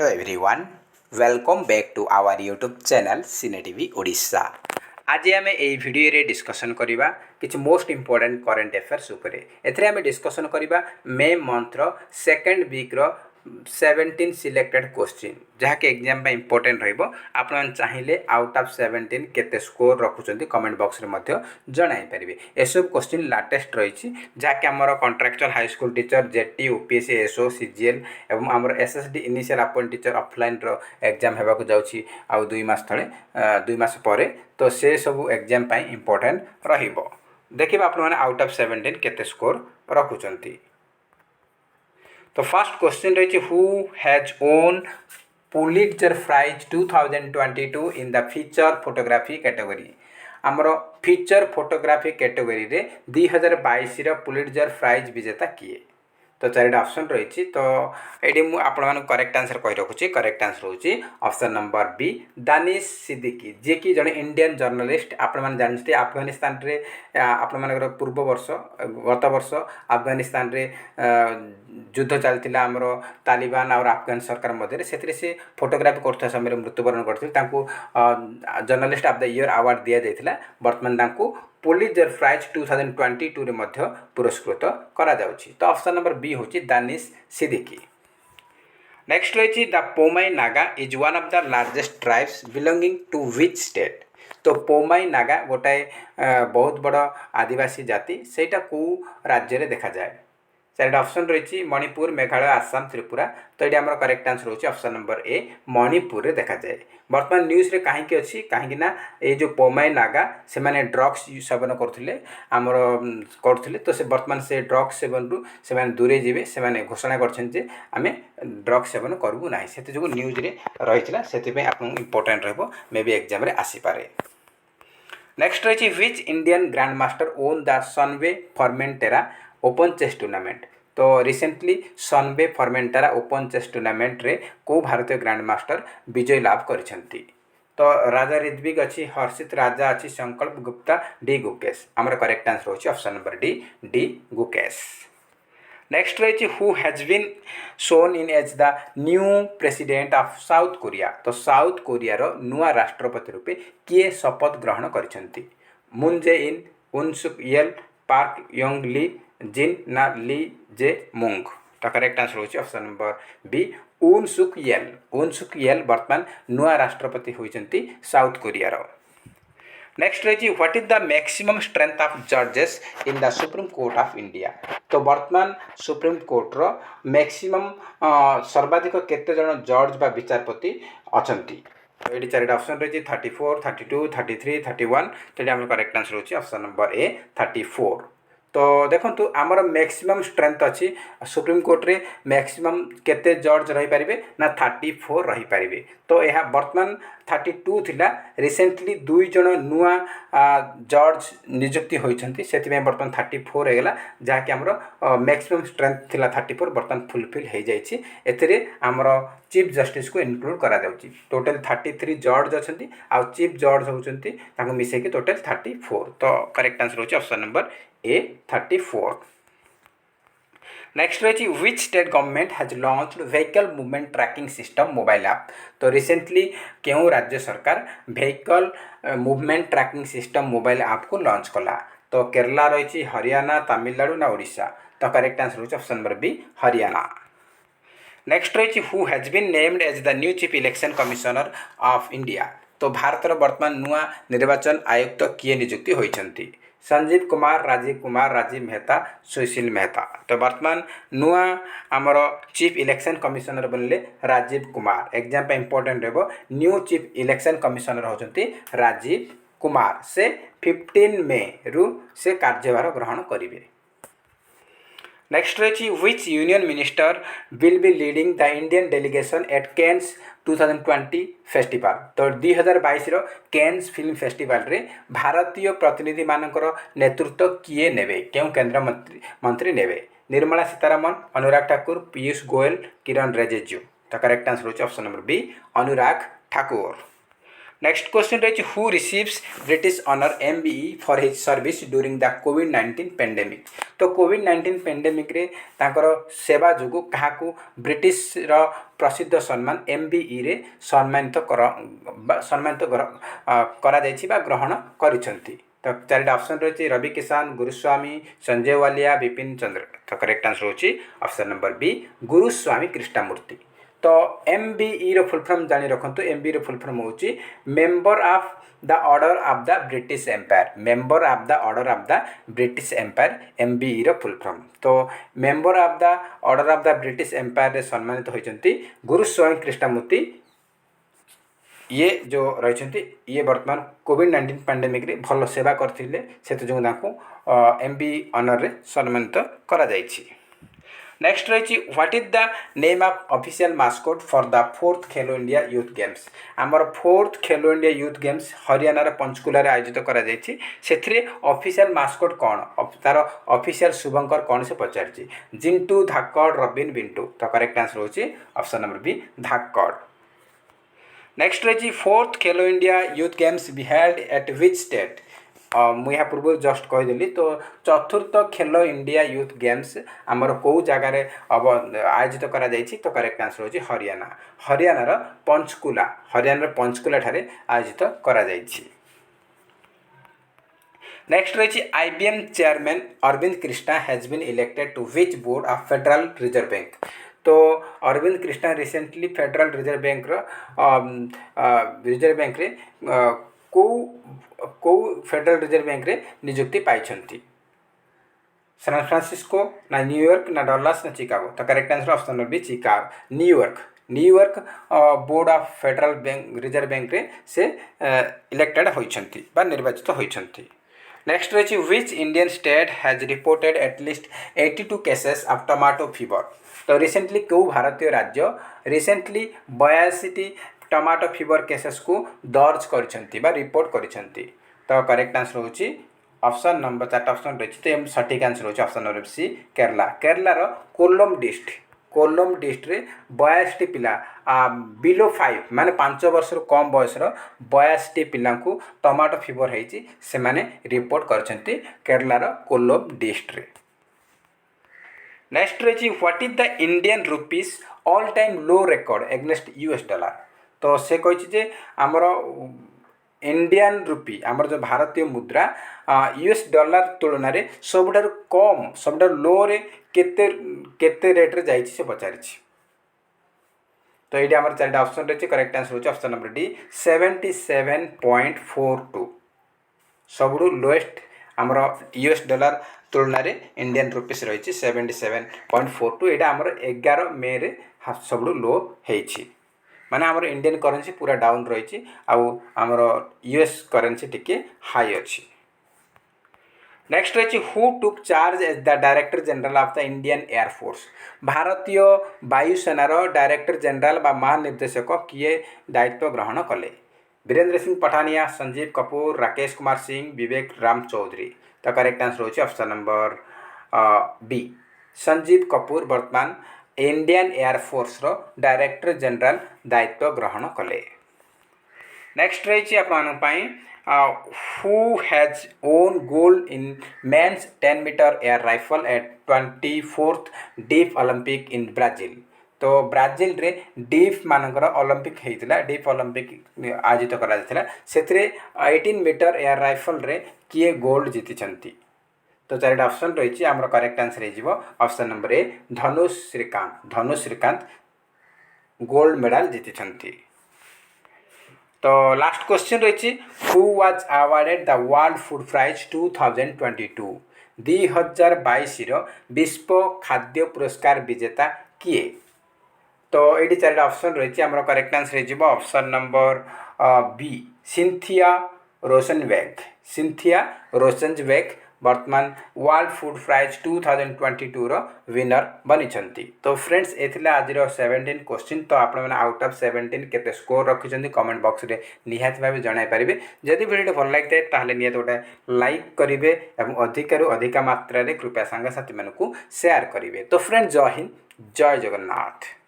Hello everyone, welcome back to our YouTube channel Cine TV Odisha. आज आम यही video discussion करवा किसी मोस्ट इम्पोर्टेंट करेन्ट अफेयर्स उपरे एथरे आम डिस्कसन करवा मे मंथर सेकेंड वीक रो 17 सिलेक्टेड क्वेश्चन जहाँकि एग्जाम इम्पोर्टेंट रहिबो आपण चाहिए आउट ऑफ 17 केते स्कोर रखुचंती कमेंट बॉक्स रे मध्य जणाई परिबे एसब क्वेश्चन लेटेस्ट रही जहाँकि आमर contractual high school teacher JT UPSC SO CGL एवं आमर SSD initial appoint teacher offline रो एग्जाम हेबाकु जाउची आ 2 मास तळे 2 मास परे तो से सब एग्जाम इम्पोर्टेंट रहिबो देखिबा आपण माने आउट ऑफ 17 केते स्कोर रखुचंती। तो फर्स्ट क्वेश्चन रही who has won Pulitzer prize 2022 in the feature photography category आमर फीचर फोटोग्राफी कैटेगरी रे 2022 रो पुलिट्जर प्राइज विजेता किए तो चारिटा ऑप्शन रही तो ये मुझे करेक्ट आंसर कही रखुच्छी करेक्ट आंसर होची option number B Danish Siddiqui ji कि जड़े इंडियन जर्नलिस्ट आपण जानते अफगानिस्तान रे आपण पूर्व वर्ष गत वर्ष अफगानिस्तान रे युद्ध चलता आमर तालिबान और अफगान सरकार मध्य से फोटोग्राफी करता समय मृत्युवरण करते journalist of the year award दि जाता बर्तमान पुलिट्जर प्राइज 2022 रे मध्य पुरस्कृत करा जाउछि तो ऑप्शन नंबर बी होछि दानिश सिद्दीकी। नेक्स्ट रही the Poumai Naga is one of the largest tribes belonging to which state तो पोमाई नागा गोटाए बहुत बड़ आदिवासी जाति सेटा को राज्य रे देखा जाए चारिटा ऑप्शन रही मणिपुर मेघालय आसाम त्रिपुरा तो ये आम करेक्ट आंसर होची ऑप्शन नंबर ए मणिपुर रे देखा जाए बर्तमान न्यूज रे कहीं अच्छी कहीं ये जो पोमाई नागा से माने ड्रग्स सेवन करते तो से बर्तमान से ड्रग्स सेवन रु से दूरे जीवे से घोषणा कर आम ड्रग्स सेवन करूँ ना से जो न्यूज रे रही से आपको इम्पोर्टेंट रहिबो मे बी एग्जाम रे आसीपारे। नेक्स्ट रही which Indian grandmaster won the Sunway Formentera open chess tournament तो recently Sunway Formentera open chess tournament रे को भारतीय ग्रैंड मास्टर विजय लाभ करिसेंती तो राजा ऋत्विक अच्छी हर्षित राजा अच्छी संकल्प गुप्ता डी गुकेश आमर करेक्ट आंसर होची option number D Gukesh. Next रही who has been sworn in as the new president of South Korea तो साउथ कोरिया रो नुआ राष्ट्रपति रूपे किए शपथ ग्रहण करिसेंती Moon Jae in Yoon Suk Yeol Park Yong Lee Jin ना ली जे मुंग तो करेक्ट आंसर होची option number B Yoon Suk Yeol बर्तमान नुआ राष्ट्रपति होइचंती साउथ कोरिया रो। नेक्स्ट रही what is the maximum strength of जजेस in the Supreme Court of India तो बर्तमान सुप्रीम कोर्ट रो मैक्सिमम सर्वाधिक केते जन जज बा विचारपति अछंती तो ये चारिटा ऑप्शन रही 34 32 33 31 तो ये करेक्ट आंसर होची ऑप्शन नंबर ए 34। तो देखो आमर मैक्सिमम स्ट्रेंथ अच्छी सुप्रीम कोर्ट रे मैक्सिमम केते जज रही पारिबे ना 34 रही पारिबे तो यह बर्तमान 32 थिला रिसेंटली 2 जन नुआ जज नियुक्ति होइछंती सेति बर्तमान 34 हो गला जहाँकि आमर मैक्सिमम स्ट्रेंथ थिला 34 बर्तमान फुलफिल हो जाइए एथिरे आमर चीफ जस्टिस को इनक्लूड करा जाउची टोटल 33 जज अछंती आ चीफ जज होउछंती ताको मिसे के टोटल 34 तो करेक्ट आंसर होची ऑप्शन नंबर ए 34। नेक्स्ट रही which state government has launched vehicle movement tracking system mobile app तो रिसेंटली क्यों राज्य सरकार vehicle movement tracking system mobile app को लॉन्च कला तो केरला रही हरियाणा तमिलनाडु ना ओडिशा तो करेक्ट आंसर होची option number B Haryana. Next रही who has been named as the new chief election commissioner of India तो भारतर वर्तमान नुआ निर्वाचन आयुक्त किए नियुक्ति होइछंती संजीव कुमार राजीव मेहता सुशील मेहता तो वर्तमान नुआ आमर चीफ इलेक्शन कमिशनर बनले राजीव कुमार एग्जाम इम्पोर्टेंट रहिबो न्यू चीफ इलेक्शन कमिशनर होचंती राजीव कुमार से 15 मे रु से कार्यभार ग्रहण करिवे। नेक्स्ट रही which union minister will be leading the Indian delegation at Cannes 2020 festival तो 2022 रो कैन्स फिल्म फेस्टिवल रे भारतीय प्रतिनिधि मानकर नेतृत्व किए नेबे क्यों केंद्र मंत्री नेबे निर्मला सीतारमण अनुराग ठाकुर पीयूष गोयल किरण रिजिजू तो करेक्ट आंसर होची option number B Anurag Thakur. Next question रही who receives British honour MBE for his service during the कोविड-19 पेंडेमिक तो कोविड-19 पेंडेमिक रे तांकर सेवा जोगु कहाकू ब्रिटिश रो प्रसिद्ध सम्मान MBE रे सम्मानित ग्रहण करिसेंती। तो चारिटा ऑप्शन रही रवि किसान, गुरुस्वामी, संजय वालिया, बिपिन चंद्र। तो करेक्ट आंसर होची option number B Guruswamy Krishnamurthy. तो MBE रो फुल फॉर्म जानी रखंतु। MBE रो फुल फॉर्म होची member of the order of the British empire. Member of the order of the British empire MBE रो फुल फॉर्म। तो member of the order of the British empire रे सम्मानित होइचंती गुरुस्वामी कृष्णमूर्ति। ये जो रही ये वर्तमान कोविड-19 पैंडेमिक रे भल सेवा करथिले सेतु जो ताको MBE ऑनर रे सम्मानित करा जायछि। नेक्स्ट रही what is the name of official mascot for the 4th Khelo India youth games. आमर 4th Khelo India youth games Haryana Panchkula आयोजित करा जायछि। सेथिरे ऑफिशियल मास्कोट कौन तार ऑफिशियल शुभंकर कौन से पचारछि जिंटू, धाकड़, रबिन, बिंटू। तो करेक्ट आंसर होछि option number B Dhakad. Next रही 4th Khelo India youth games be held at which state. मुझे यहाँ पूर्व जस्ट कहीदेली। तो 4th Khelo India youth games आमर कौ जगार आयोजित करा जायछि। तो करेक्ट आंसर होछि हरियाणा। हरियाणार पंचकुला ठारे आयोजित करा जायछि। नेक्स्ट रही IBM chairman Arvind Krishna has been elected to which board of federal reserve bank. तो Arvind Krishna recently federal reserve bank रे को फेडरल रिजर्व बैंक रे नियुक्ति पाइछंती। सैन फ्रांसिस्को ना न्यूयॉर्क ना डल्लास ना चिकागो। तो correct answer option number B Chicago. New York board of federal bank reserve bank रे से इलेक्टेड होइछंती बा निर्वाचित होइछंती। नेक्स्ट रही which Indian state has reported at least 82 cases of tomato fever. तो रिसेंटली कौ भारतीय राज्य रिसेंटली 82 टमाटो फीवर केसेस को दर्ज करिसेंती बा रिपोर्ट करिसेंती। तो करेक्ट आंसर होची ऑप्शन नंबर 4 ऑप्शन रही। तो सठिक आंसर होची ऑप्शन नंबर सी केरला। केरलार कोल्लम डिस्ट्रिक्ट रे 82 पिला बिलो 5 माने 5 वर्ष कम बयस 82 पिला को टमाटो फीवर होइची से माने रिपोर्ट करछंती केरलार कोल्लम डिस्ट्रिक्ट रे। नेक्स्ट रही what is the Indian rupees all time low record against US dollar. तो से कही जे आमर इंडियन रुपी आमर जो भारतीय मुद्रा US डॉलर तुलन में सबुठार कम सबुठार लो रे केते रेट रे जाइछि से पचारिछि। तो ये आमर 4टा ऑप्शन रही। करेक्ट आंसर होछि ऑप्शन नंबर डी 77.42 सबुठु लोएस्ट आमर US डॉलर तुलन में इंडियन रुपीस रही 77.42। यहाँ आमर 11 मे रे सबुठु लो होइछि माने आमर इंडियन करेन्सी पूरा डाउन रही आमर US करेन्सी टिके हाई अच्छी। नेक्स्ट रही who took charge as the director general of the Indian air force. भारतीय वायुसेनार डायरेक्टर जनरल बा महानिर्देशक किए दायित्व ग्रहण कले। वीरेंद्र सिंह पठानिया, संजीव कपूर, राकेश कुमार सिंह, विवेक राम चौधरी। तो करेक्ट आंसर होची option number B Sanjeev Kapoor वर्तमान इंडियन एयरफोर्स रो डायरेक्टर जनरल दायित्व ग्रहण कले। नेक्स्ट रही आपन who has won gold in men's 10 meter air rifle at 24th deaf Olympic in Brazil. तो ब्राजिल रे डीफ मानकर ओलंपिक होता डीफ ओलंपिक आयोजित करा से 18 मीटर एयर राइफल रे किए गोल्ड जीति। तो 4टा ऑप्शन रही आमर करेक्ट आंसर हो option number A Dhanush Srikanth gold medal जीति। तो लास्ट क्वेश्चन रही who was awarded the world food prize 2022 2022 विश्व खाद्य पुरस्कार विजेता किए। तो ये 4टा ऑप्शन रही आमर करेक्ट आंसर हो option number B Cynthia Rosenberg वर्तमान वर्ल्ड फूड प्राइज 2022 रो विनर बनी। तो फ्रेंड्स एथिला आज 17 क्वेश्चन। तो आपण मैंने आउट ऑफ 17 केते स्कोर रखिछन्ती कमेंट बॉक्स रे निहात भाबे जणाई पारिबे। जदि वीडियो भल लागते ताहले निहात गोटे लाइक करिवे एवं अधिकरु अधिक मात्रा रे कृपया संग साथी मानकु शेयर करिवे। तो फ्रेंड्स जय हिंद जय जगन्नाथ।